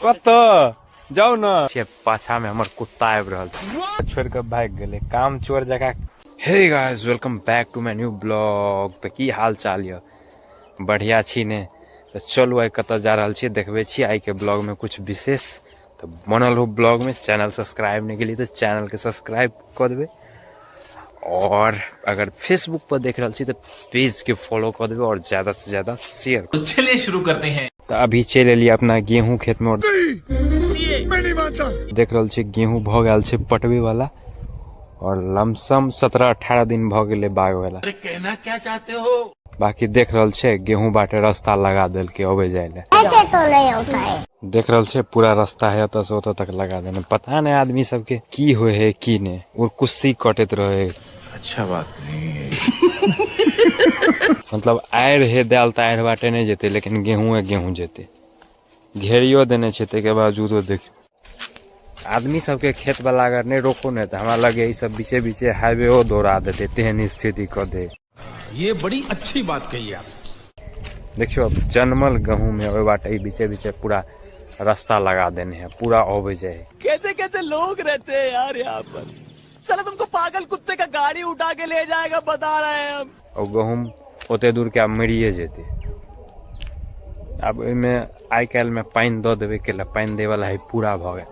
कत जाओ न पाछा में हमर कुत्ता आबि रहल छोड़ के भाग गेले काम चोर जगह। Hey guys welcome back to my new blog. तो की हाल चाल य बढ़िया छी ने? तो चलू आई कत जा रहल छी देखबे छी आई के ब्लॉग में कुछ विशेष। तो बनल हो ब्लॉग में, चैनल सब्सक्राइब नहीं के लिए तो चैनल के सब्सक्राइब कर देवे, और अगर फेसबुक पर देख रहा छी तो पेज के फॉलो कर देवे और ज्यादा से ज्यादा शेयर। तो चलिए शुरू करते हैं। तो अभी चले लिए अपना गेहूं खेत में और देख रहा छी गेहूं भ गया छे पटवे वाला, और लमसम 17-18 दिन भ गए बाग वाला। अरे कहना क्या चाहते हो? बाकी देख रहा छे गेहूं बाटे रास्ता लगा दिल के अबे जाए ले। ऐसे तो नहीं होता है। देख रहा छे पूरा रास्ता है तो से तक लगा देने। पता नहीं आदमी सबके की होए है की ने, और कुर्सी कटत रहे। अच्छा बात नहीं है। मतलब आयर है दाल तो आयर बाटे नहीं जेते, लेकिन गेहूं जेते घेरियो देने छे। के बावजूदो देख आदमी सबके खेत वाला अगर नहीं रोको नहीं तो हमारा लगे सब बीचे बीचे हाईवे दौड़ा देते, तेहन स्थिति कर दे। ये बड़ी अच्छी बात कही आप। देखियो अब जनमल गेहूं में ओए बाटे बीचे बीचे पूरा रास्ता लगा देने हैं, पूरा ओबे जाए। कैसे कैसे लोग रहते हैं यार यहाँ पर। साला तुमको पागल कुत्ते का गाड़ी उठा के ले जाएगा बता रहे हैं हम। और गेहूं ओते दूर के मरिए जेते। अब इनमें आई काल में पानी दो देवे के लिए पानी दे वाला है पूरा भ गए।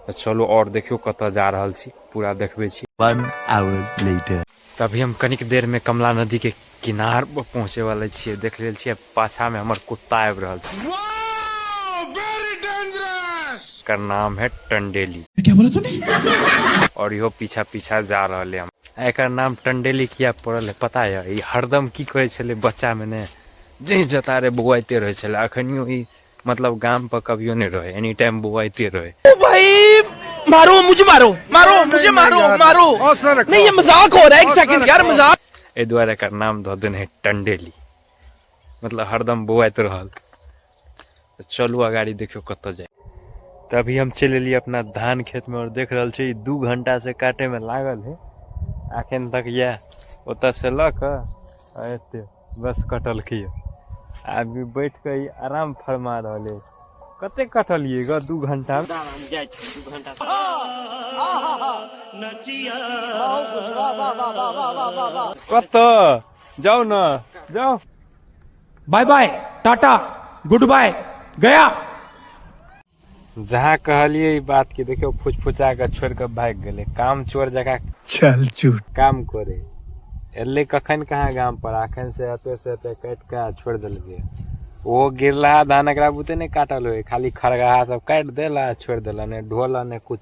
तो चलो और देखियो कत जा रहल छी, पूरा देखबे छी। 1 hour later. तभी हम कनिक देर में कमला नदी के किनार पर पहुंचे वाले छिए। देख लेल छिए पाछा में हमर कुत्ता आबि रहल छै। का नाम है टंडेली। क्या बोला तूने? और यो पीछा पीछा जा रहल है। हम एकर नाम टंडेली किया पड़ल है पता है? ई हरदम की कहे छले बच्चा में ने जे जता रे बुआइते रहे छले। अखनियो ई मतलब गांव पर कभियो नहीं रहे, एनी टाइम बुआइते रहे। ओ भाई मारो मुझे, मारो मारो मुझे, मारो मारो। नहीं ये मजाक हो रहा है, एक सेकंड यार मजाक। ए द्वारा एकर नाम दो देने है टंडेली, मतलब हरदम बुआइत रहल। तो चलू अगाड़ी देखियो कत जाए। तभी हम चले लिए अपना धान खेत में और देख रहल छी 2 घंटा से काटे में लागल है। अखन तक ये ओत से लक एते बस कटल की अभी बैठ के आराम फरमा रहल है। कते कटलिए ग 2 घंटा में? कत जाओ न जाओ। Bye bye tata goodbye गया। जहाँ कहलिए ई बात की देखियो फुचफुचा के छोड़ के भाग गेले। काम चोर जगह चल झूठ काम करे एले कखन कहाँ गांव पर आखन से अते काट के छोड़ देलके। वो गिरला धान एकरा बुते नहीं काटल हो, खाली खरगाहा सब काट देला छोड़ देला, ने ढोला ने कुछ।